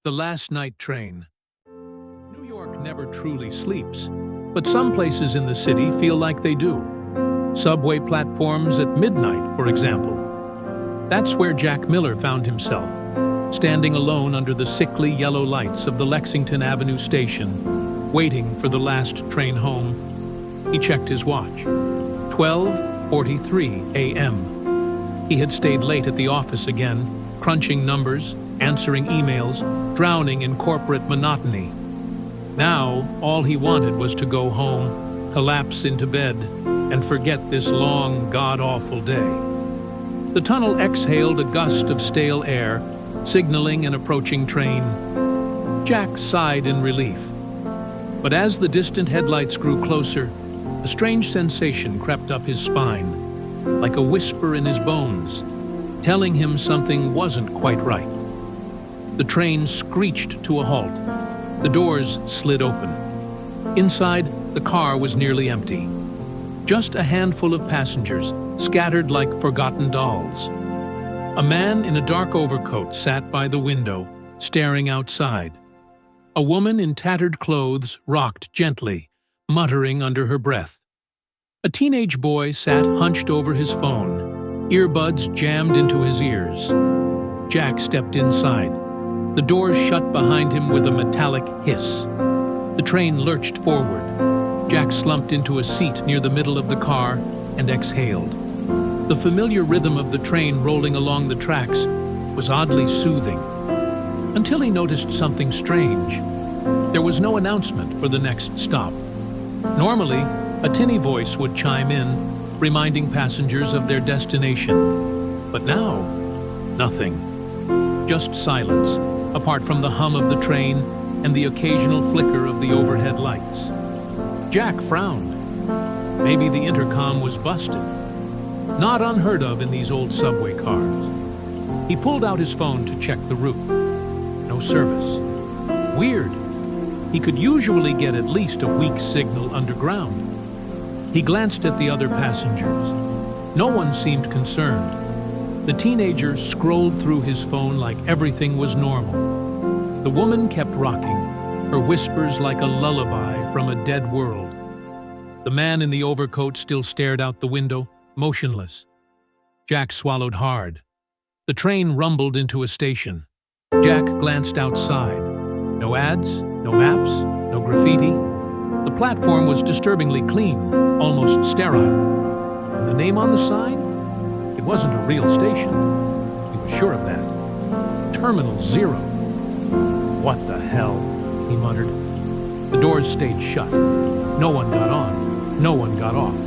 The last night train. New York never truly sleeps, but some places in the city feel like they do. Subway platforms at midnight, for example. That's where Jack Miller found himself, standing alone under the sickly yellow lights of the Lexington Avenue station, waiting for the last train home. He checked his watch. 12:43 a.m. He had stayed late at the office again, crunching numbers, answering emails, drowning in corporate monotony. Now, all he wanted was to go home, collapse into bed, and forget this long, god-awful day. The tunnel exhaled a gust of stale air, signaling an approaching train. Jack sighed in relief. But as the distant headlights grew closer, a strange sensation crept up his spine, like a whisper in his bones, telling him something wasn't quite right. The train screeched to a halt. The doors slid open. Inside, the car was nearly empty. Just a handful of passengers, scattered like forgotten dolls. A man in a dark overcoat sat by the window, staring outside. A woman in tattered clothes rocked gently, muttering under her breath. A teenage boy sat hunched over his phone, earbuds jammed into his ears. Jack stepped inside. The doors shut behind him with a metallic hiss. The train lurched forward. Jack slumped into a seat near the middle of the car and exhaled. The familiar rhythm of the train rolling along the tracks was oddly soothing, until he noticed something strange. There was no announcement for the next stop. Normally, a tinny voice would chime in, reminding passengers of their destination. But now, nothing. Just silence, apart from the hum of the train and the occasional flicker of the overhead lights. Jack frowned. Maybe the intercom was busted. Not unheard of in these old subway cars. He pulled out his phone to check the route. No service. Weird. He could usually get at least a weak signal underground. He glanced at the other passengers. No one seemed concerned. The teenager scrolled through his phone like everything was normal. The woman kept rocking, her whispers like a lullaby from a dead world. The man in the overcoat still stared out the window, motionless. Jack swallowed hard. The train rumbled into a station. Jack glanced outside. No ads, no maps, no graffiti. The platform was disturbingly clean, almost sterile. And the name on the sign? It wasn't a real station. He was sure of that. Terminal 0. What the hell? He muttered. The doors stayed shut. No one got on. No one got off.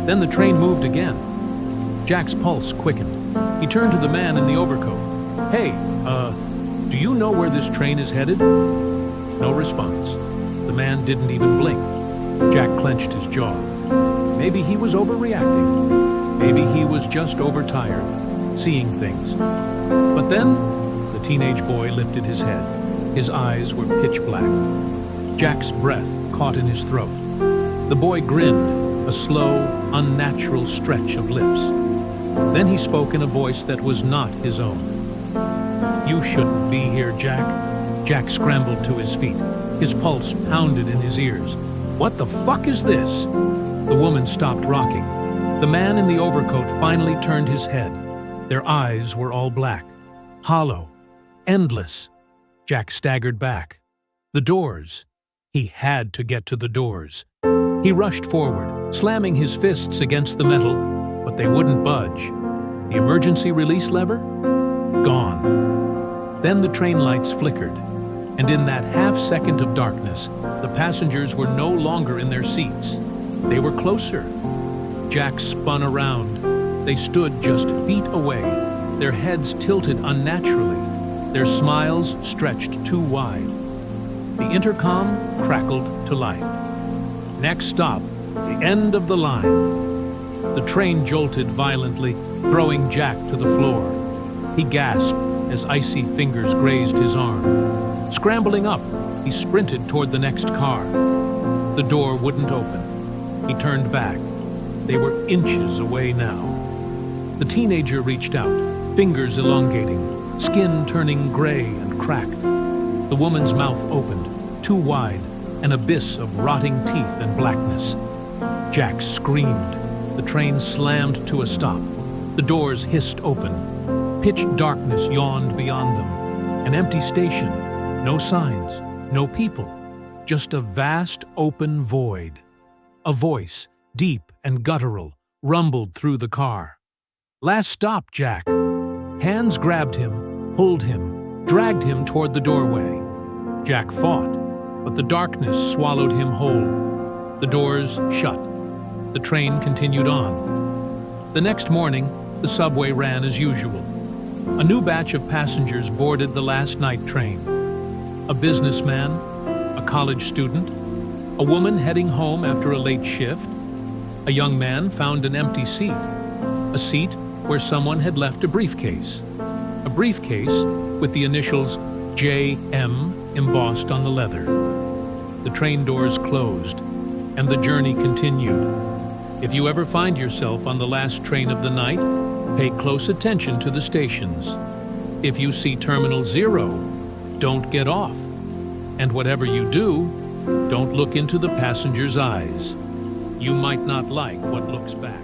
Then the train moved again. Jack's pulse quickened. He turned to the man in the overcoat. Hey, do you know where this train is headed? No response. The man didn't even blink. Jack clenched his jaw. Maybe he was overreacting. Maybe he was just overtired, seeing things. But then, the teenage boy lifted his head. His eyes were pitch black. Jack's breath caught in his throat. The boy grinned, a slow, unnatural stretch of lips. Then he spoke in a voice that was not his own. You shouldn't be here, Jack. Jack scrambled to his feet. His pulse pounded in his ears. What the fuck is this? The woman stopped rocking. The man in the overcoat finally turned his head. Their eyes were all black, hollow, endless. Jack staggered back. The doors. He had to get to the doors. He rushed forward, slamming his fists against the metal, but they wouldn't budge. The emergency release lever? Gone. Then the train lights flickered, and in that half-second of darkness, the passengers were no longer in their seats. They were closer. Jack spun around. They stood just feet away, their heads tilted unnaturally, their smiles stretched too wide. The intercom crackled to life. Next stop, the end of the line. The train jolted violently, throwing Jack to the floor. He gasped as icy fingers grazed his arm. Scrambling up, he sprinted toward the next car. The door wouldn't open. He turned back. They were inches away now. The teenager reached out, fingers elongating, skin turning gray and cracked. The woman's mouth opened, too wide, an abyss of rotting teeth and blackness. Jack screamed. The train slammed to a stop. The doors hissed open. Pitch darkness yawned beyond them. An empty station. No signs, no people. Just a vast open void. A voice, deep and guttural, rumbled through the car. "Last stop, Jack." Hands grabbed him, pulled him, dragged him toward the doorway. Jack fought, but the darkness swallowed him whole. The doors shut. The train continued on. The next morning, the subway ran as usual. A new batch of passengers boarded the last night train. A businessman, a college student, a woman heading home after a late shift. A young man found an empty seat, a seat where someone had left a briefcase with the initials JM embossed on the leather. The train doors closed, and the journey continued. If you ever find yourself on the last train of the night, pay close attention to the stations. If you see Terminal 0, don't get off. And whatever you do, don't look into the passenger's eyes. You might not like what looks back.